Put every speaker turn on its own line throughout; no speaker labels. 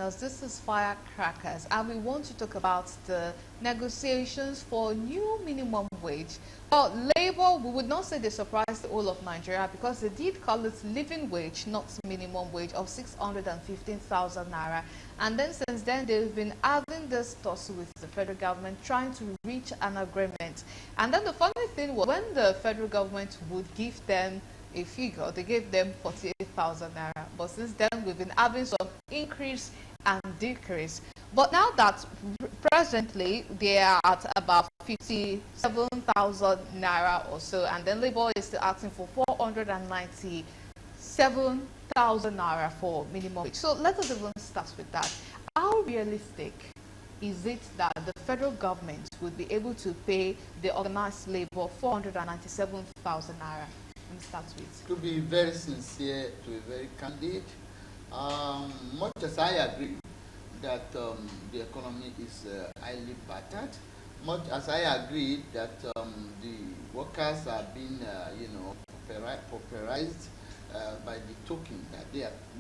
listeners, this is Firecrackers, and we want to talk about the negotiations for new minimum wage. Well, Labour, we would not say they surprised the whole of Nigeria because they did call it living wage, not minimum wage, of 615,000 naira. And then since then, they've been having this tussle with the federal government, trying to reach an agreement. And then the funny thing was, when the federal government would give them a figure, they gave them 48,000 naira. But since then, we've been having some increase and decrease. But now that presently they are at about 57,000 naira or so, and then Labour is still asking for 497,000 naira for minimum wage. So let us even start with that. How realistic is it that the federal government would be able to pay the organized labor 497,000 naira? Let me start with.
To be very sincere, to be very candid, much as I agree that the economy is highly battered, much as I agree that the workers are being, pauperized by the token that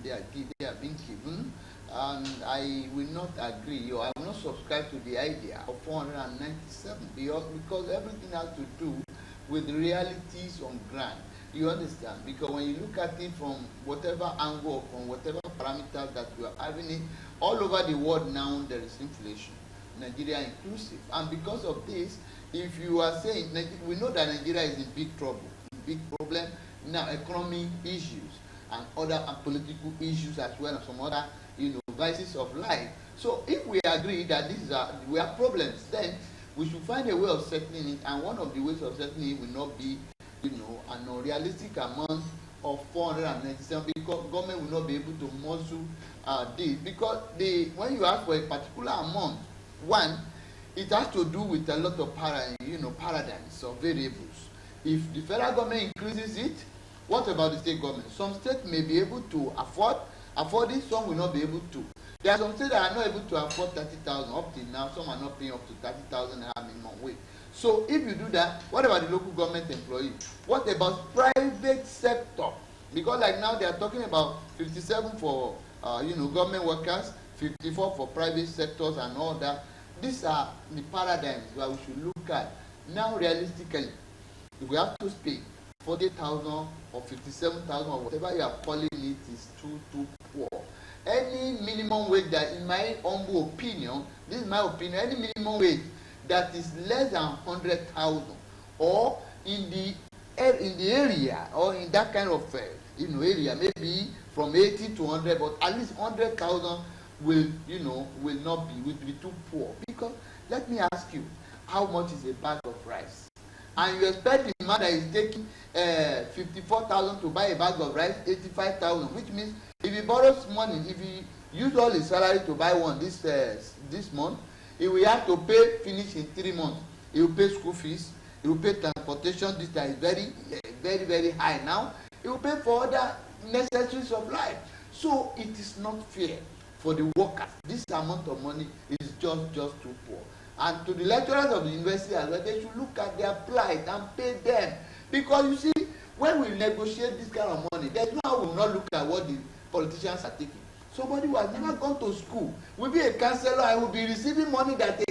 they are being given, and I will not agree, or I will not subscribe to the idea of 497 because everything has to do with the realities on ground. You understand? Because when you look at it from whatever angle, from whatever parameters that you are having it, all over the world now there is inflation, Nigeria inclusive. And because of this, if you are saying, we know that Nigeria is in big trouble, big problem, now economic issues and other political issues as well as some other, vices of life. So if we agree that we have problems, then we should find a way of settling it, and one of the ways of settling it will not be an unrealistic amount of 497, because government will not be able to muscle this, because when you ask for a particular amount, one, it has to do with a lot of paradigms or variables. If the federal government increases it, what about the state government? Some states may be able to afford it, some will not be able to. There are some states that are not able to afford 30,000 up till now, some are not paying up to 30,000 minimum wage. So if you do that, what about the local government employee? What about private sector? Because like now they are talking about 57 for government workers, 54 for private sectors and all that. These are the paradigms that we should look at. Now realistically, if we have to pay 40,000 or 57,000 or whatever you are calling it is too poor. Any minimum wage that, in my humble opinion, this is my opinion, any minimum wage that is less than 100,000 or in the area or in that kind of area, maybe from 80 to 100, but at least 100,000 will be too poor. Because let me ask you, how much is a bag of rice? And you expect the man that is taking 54,000 to buy a bag of rice, 85,000, which means if he borrows money, if he use all his salary to buy one this month, he will have to pay finish in 3 months. He will pay school fees, he will pay transportation, this that is very, very, very high now. He will pay for other necessities of life. So it is not fair for the workers. This amount of money is just too poor. And to the lecturers of the university as well, they should look at their plight and pay them. Because you see, when we negotiate this kind of money, there's no how we will not look at what the politicians are taking. Somebody who has never gone to school will be a counselor and will be receiving money that a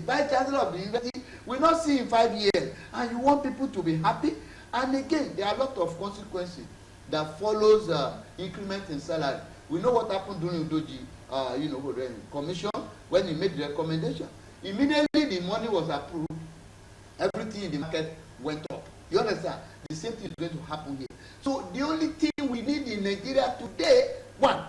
vice chancellor of the university will not see in 5 years. And you want people to be happy? And again, there are a lot of consequences that follows increment in salary. We know what happened during Udoji, commission when he made the recommendation. Immediately the money was approved, everything in the market went up. You understand? The same thing is going to happen here. So the only thing we need in Nigeria today, one,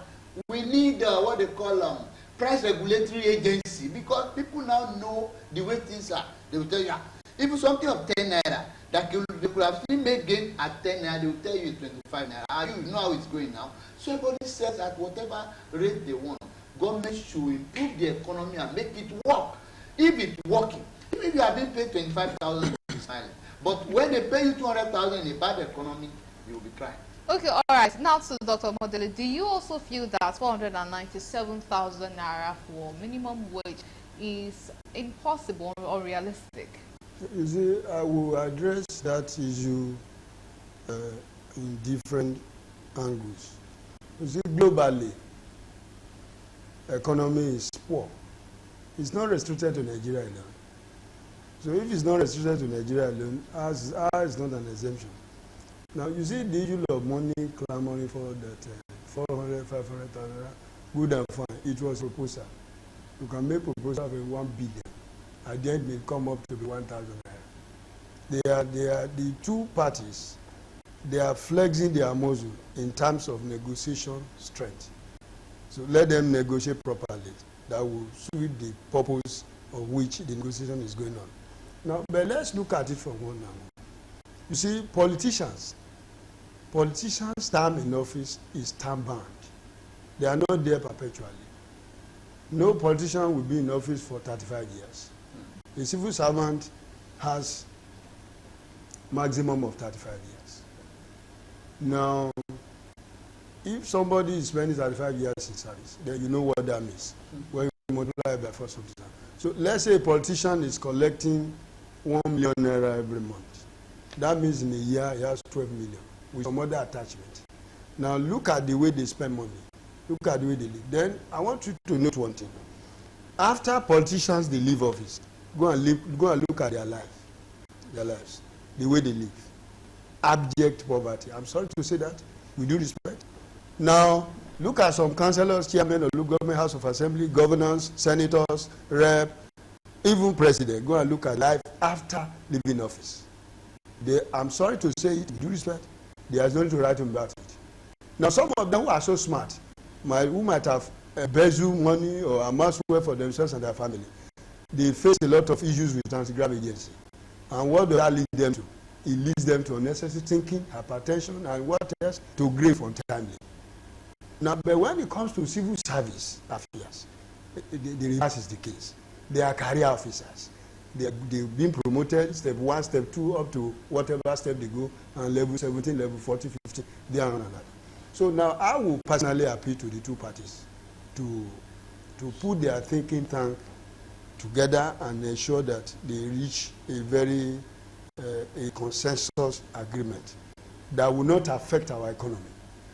we need what they call price regulatory agency, because people now know the way things are. They will tell you, if it's something of 10 naira that they could have still made gain at 10 naira, they will tell you 25 naira. You know how it's going now. So everybody says at whatever rate they want, government should improve the economy and make it work. If it's working, if you have been paid 25,000, it's fine. But when they pay you 200,000 in a bad economy, you will be crying.
Okay, all right. Now to Dr. Modele, do you also feel that 497,000 naira for minimum wage is impossible or realistic?
You see, I will address that issue in different angles. You see, globally, economy is poor. It's not restricted to Nigeria alone. So if it's not restricted to Nigeria alone, ours is not an exemption. Now, you see the issue of money clamoring for that 400, 500,000, good and fine. It was proposal. You can make proposal for 1 billion. At the end, it may come up to be 1,000 naira. They are the two parties. They are flexing their muscle in terms of negotiation strength. So let them negotiate properly. That will suit the purpose of which the negotiation is going on. Now, but let's look at it from one angle. You see, politicians' term in office is term bound. They are not there perpetually. No politician will be in office for 35 years. A civil servant has maximum of 35 years. Now, if somebody is spending 35 years in service, then you know what that means. When you multiply by 4 something. So let's say a politician is collecting 1 million naira every month. That means in a year he has 12 million with some other attachment. Now look at the way they spend money. Look at the way they live. Then I want you to note one thing. After politicians they leave office, go and look at their lives, the way they live. Abject poverty. I'm sorry to say that, with due respect. Now look at some councillors, chairmen of local government, House of Assembly, governors, senators, rep, even president. Go and look at life after leaving office. I'm sorry to say it, with due respect, there's nothing to write about it. Now, some of them who are so smart, who might have embezzled money or amassed wealth for themselves and their family, they face a lot of issues with anti-graft agency. And what does that lead them to? It leads them to unnecessary thinking, hypertension, and what else? To grave untimely. Now, but when it comes to civil service affairs, the reverse is the case. They are career officers. They've been promoted, step 1, step 2, up to whatever step they go, and level 17, level 40, 50, they are on another. So now I will personally appeal to the two parties to put their thinking tank together and ensure that they reach a consensus agreement that will not affect our economy.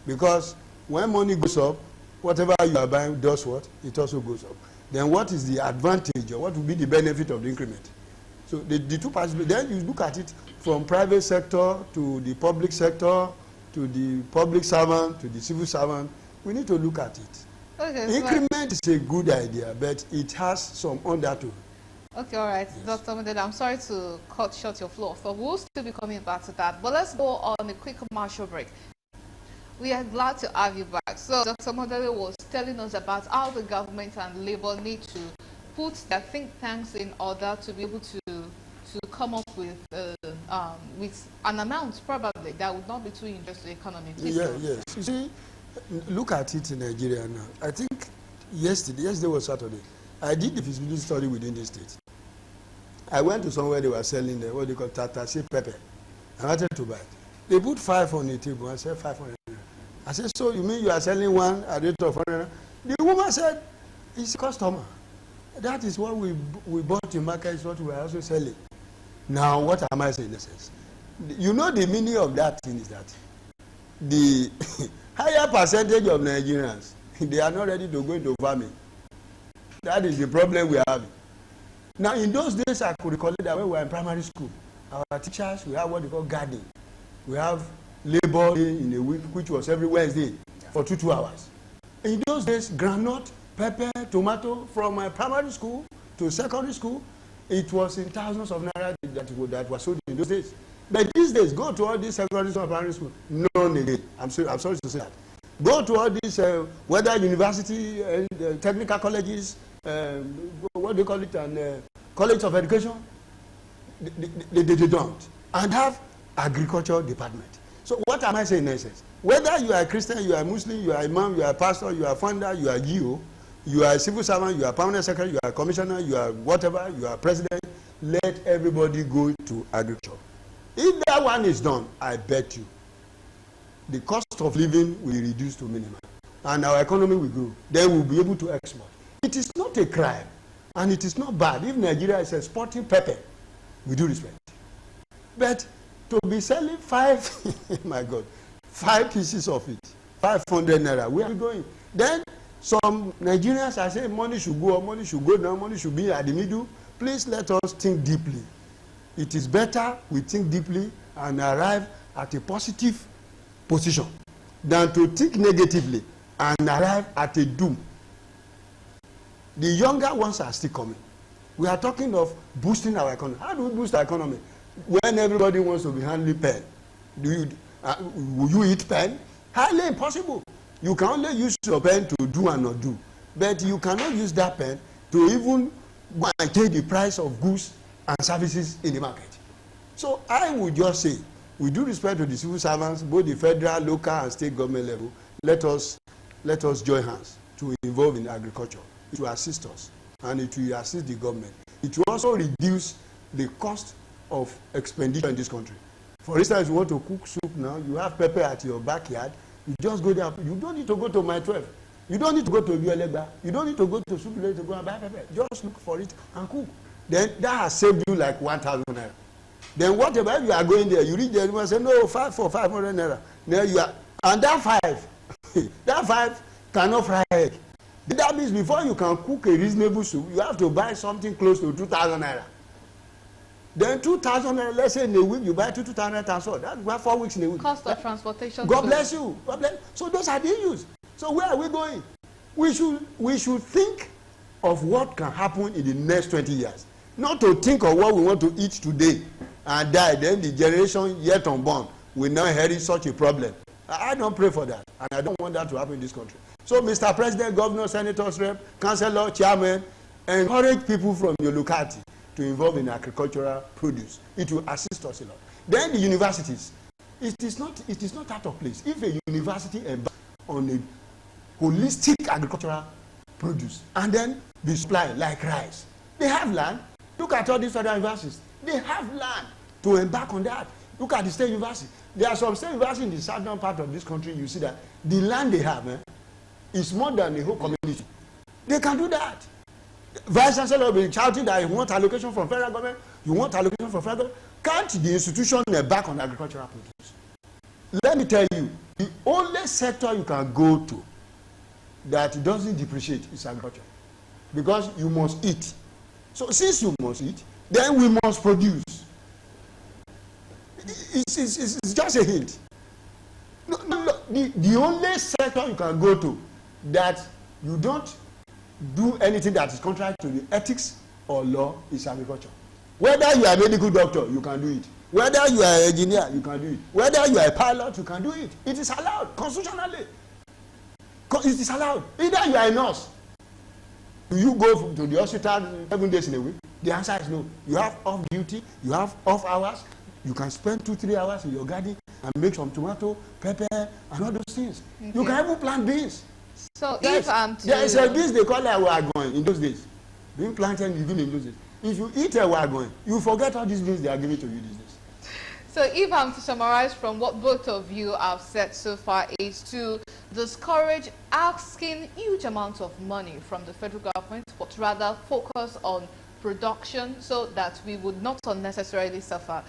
Because when money goes up, whatever you are buying does what? It also goes up. Then what is the advantage or what will be the benefit of the increment? So the two parts, then you look at it from private sector to the public sector, to the public servant, to the civil servant. We need to look at it. Okay, increment is a good idea, but it has some undertone.
Okay, all right.
Yes.
Dr. Mandela, I'm sorry to cut short your flow, so we'll still be coming back to that. But let's go on a quick commercial break. We are glad to have you back. So Dr. Mandela was telling us about how the government and labor need to put their think tanks in order to be able to come up with an amount probably that would not be too injurious to the economy. Please
yes. You see, look at it in Nigeria now. I think yesterday was Saturday, I did the feasibility study within the state. I went to somewhere they were selling what they call tatase pepper. I wanted to buy it. They put 5 on the table. I said 500. I said, so you mean you are selling one at the rate of 100? The woman said, it's a customer. That is what we bought in market, is what we are also selling. Now, what am I saying in essence? You know the meaning of that thing is that the higher percentage of Nigerians, they are not ready to go into farming. That is the problem we are having. Now, in those days, I could recall that when we were in primary school, our teachers, we have what they call gardening. We have labor day in a week, which was every Wednesday for 2 hours. In those days, granite, pepper, tomato, from my primary school to secondary school, it was in thousands of naira that was sold in those days. But these days, go to all these secondary school and primary school, none again. I'm sorry to say that. Go to all these, whether university, technical colleges, what do you call it, and college of education, they don't. And have agricultural department. So what am I saying in essence? Whether you are a Christian, you are a Muslim, you are a imam, you are a pastor, you are a founder, you are a GO, you are a civil servant, you are a permanent secretary, you are a commissioner, you are whatever, you are president, let everybody go to agriculture. If that one is done, I bet you, the cost of living will reduce to minimum. And our economy will grow. Then we'll be able to export. It is not a crime. And it is not bad if Nigeria is exporting pepper, with due respect. But to be selling 5 pieces of it, 500 naira, where are we going? Then Some Nigerians are saying money should go up, money should go down, money should be at the middle. Please let us think deeply. It is better we think deeply and arrive at a positive position than to think negatively and arrive at a doom. The younger ones are still coming. We are talking of boosting our economy. How do we boost our economy when everybody wants to be handling pen? Will you eat pen? Highly impossible. You can only use your pen to do and not do. But you cannot use that pen to even go and take the price of goods and services in the market. So I would just say, with due respect to the civil servants, both the federal, local, and state government level, let us join hands to involve in agriculture. It will assist us, and it will assist the government. It will also reduce the cost of expenditure in this country. For instance, you want to cook soup now, you have pepper at your backyard, you just go there. You don't need to go to my 12. You don't need to go to Uelegba. You don't need to go to soup to go and buy pepper. Just look for it and cook. Then that has saved you like 1,000 naira. Then whatever, if you are going there, you reach there, you say, no, 500 naira. Then you are, and that 5, that 5 cannot fry egg. That means before you can cook a reasonable soup, you have to buy something close to 2,000 naira. Then 2,000 naira, let's say in a week, you buy 2,000 naira transport. That's why 4 weeks in a week.
Cost of transportation.
God bless you. God bless. So those are the issues. So where are we going? We should think of what can happen in the next 20 years. Not to think of what we want to eat today and die. Then the generation yet unborn will now inherit such a problem. I don't pray for that. And I don't want that to happen in this country. So Mr. President, Governor, Senators, Rep, Councillor, Chairman, encourage people from your locality to involve in agricultural produce. It will assist us a lot. Then the universities. It is not out of place. If a university embarks on a holistic agricultural produce and then be supplied like rice, they have land. Look at all these other universities. They have land to embark on that. Look at the state university. There are some state universities in the southern part of this country. You see that the land they have is more than the whole community. They can do that. Vice Chancellor will be shouting that you want allocation from federal government, you want allocation from federal government. Can't the institution embark on agricultural produce? Let me tell you, the only sector you can go to that doesn't depreciate is agriculture. Because you must eat. So since you must eat, then we must produce. It's just a hint. No, the only sector you can go to that you don't do anything that is contrary to the ethics or law is agriculture. Whether you are a medical doctor, you can do it. Whether you are an engineer, you can do it. Whether you are a pilot, you can do it. It is allowed constitutionally. It is allowed. Either you are a nurse. Do you go to the hospital 7 days in a week? The answer is no. You have off duty, you have off hours. You can spend 2-3 hours in your garden and make some tomato, pepper, and all those things. Okay. You can even plant beans.
So if I'm to...
There is a beans they call it wagon in those days. Being planted even in those days. If you eat a wagon, you forget all these beans they are giving to you these days.
So if I'm to summarize from what both of you have said so far, is to discourage asking huge amounts of money from the federal government, but rather focus on production so that we would not unnecessarily suffer.